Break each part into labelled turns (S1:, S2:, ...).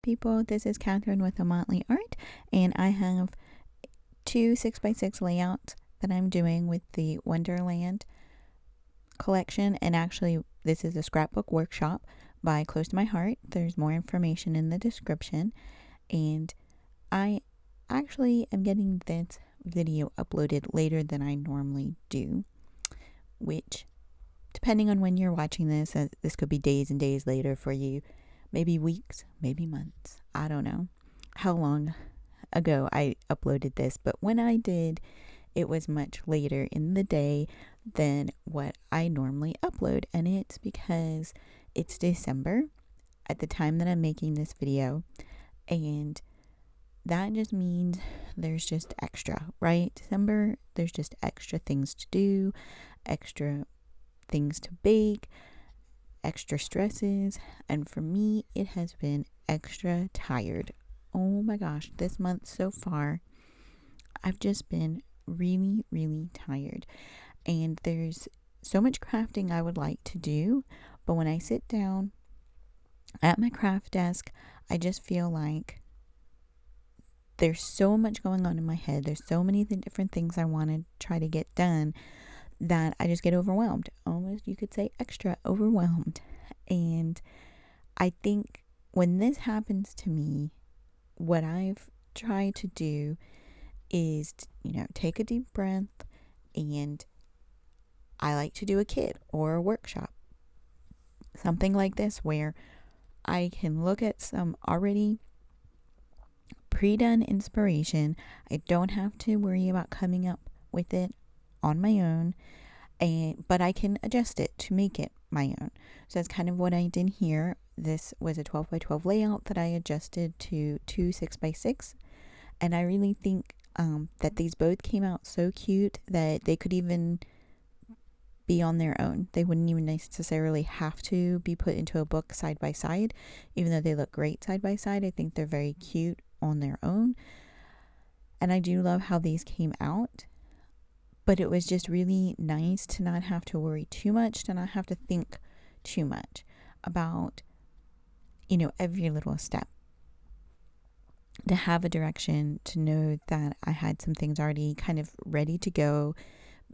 S1: people, this is Catherine with aMotleyArt, and I have two 6x6 layouts that I'm doing with the Wonderland collection. And actually, this is a scrapbook workshop by Close to My Heart. There's more information in the description. And I actually am getting this video uploaded later than I normally do, which, depending on when you're watching this, this could be days and days later for you, maybe weeks, maybe months. I don't know how long ago I uploaded this, but when I did, it was much later in the day than what I normally upload. And it's because it's December at the time that I'm making this video, and that just means there's just extra, right? December, there's just extra things to do, extra things to bake, extra stresses, and for me it has been extra tired. Oh my gosh, this month so far I've just been really tired, and there's so much crafting I would like to do, but when I sit down at my craft desk, I just feel like there's so much going on in my head. There's so many different things I want to try to get done that I just get overwhelmed. Almost, you could say, extra overwhelmed. And I think when this happens to me, what I've tried to do is, take a deep breath, and I like to do a kit or a workshop. Something like this where I can look at some already pre-done inspiration. I don't have to worry about coming up with it on my own, but I can adjust it to make it my own. So that's kind of what I did here. This was a 12x12 layout that I adjusted to 2 6x6, and I really think that these both came out so cute that they could even be on their own. They wouldn't even necessarily have to be put into a book side by side, even though they look great side by side. I think they're very cute on their own, and I do love how these came out. But it was just really nice to not have to worry too much, to not have to think too much about, every little step. To have a direction, to know that I had some things already kind of ready to go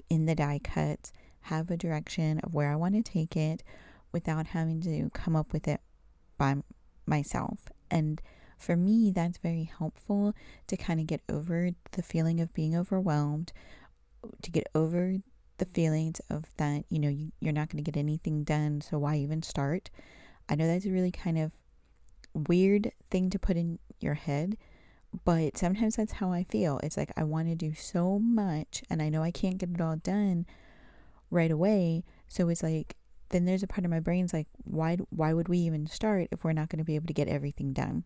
S1: in the die cuts, have a direction of where I want to take it without having to come up with it by myself. And for me, that's very helpful to kind of get over the feeling of being overwhelmed, to get over the feelings of that, you're not going to get anything done, so why even start? I know that's a really kind of weird thing to put in your head, but sometimes that's how I feel. It's like I want to do so much, and I know I can't get it all done right away, so it's like, then there's a part of my brain's like, why would we even start if we're not going to be able to get everything done?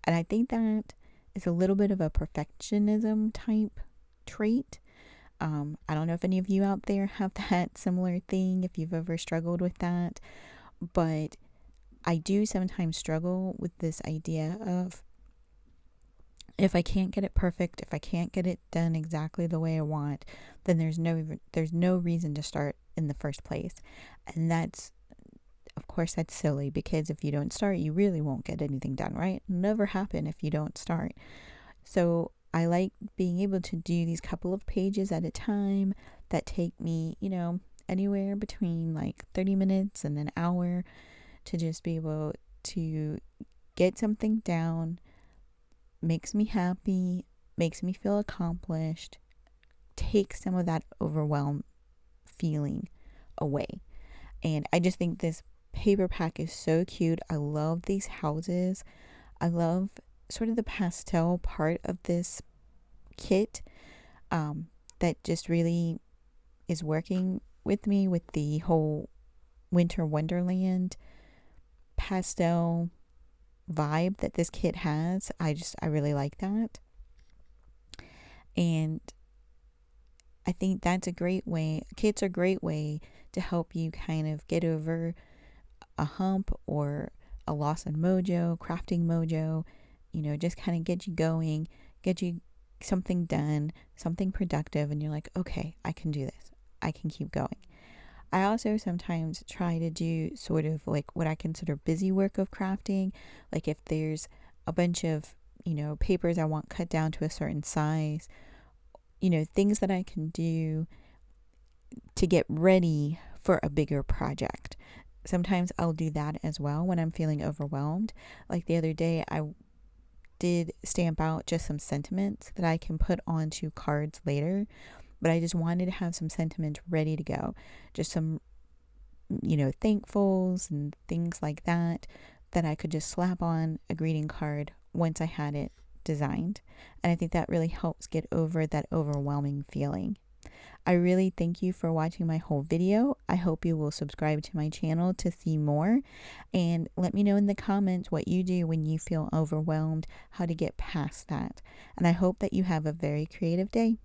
S1: And I think that is a little bit of a perfectionism type trait. I don't know if any of you out there have that similar thing, if you've ever struggled with that, but I do sometimes struggle with this idea of, if I can't get it perfect, if I can't get it done exactly the way I want, then there's no reason to start in the first place. And that's, of course, that's silly, because if you don't start, you really won't get anything done, right? It'll never happen if you don't start. So I like being able to do these couple of pages at a time that take me, anywhere between like 30 minutes and an hour, to just be able to get something down. Makes me happy, makes me feel accomplished, takes some of that overwhelm feeling away. And I just think this paper pack is so cute. I love these houses. I love sort of the pastel part of this kit, that just really is working with me with the whole Winter Wonderland pastel vibe that this kit has. I really like that, and I think that's a great way. Kits are a great way to help you kind of get over a hump or a loss in mojo, crafting mojo, just kind of get you going, get you something done, something productive, and you're like, okay, I can do this, I can keep going. I also sometimes try to do sort of like what I consider busy work of crafting. Like if there's a bunch of, papers I want cut down to a certain size, things that I can do to get ready for a bigger project. Sometimes I'll do that as well when I'm feeling overwhelmed. Like the other day, I did stamp out just some sentiments that I can put onto cards later, but I just wanted to have some sentiments ready to go. Just some, thankfuls and things like that I could just slap on a greeting card once I had it designed. And I think that really helps get over that overwhelming feeling. I really thank you for watching my whole video. I hope you will subscribe to my channel to see more, and let me know in the comments what you do when you feel overwhelmed, how to get past that. And I hope that you have a very creative day.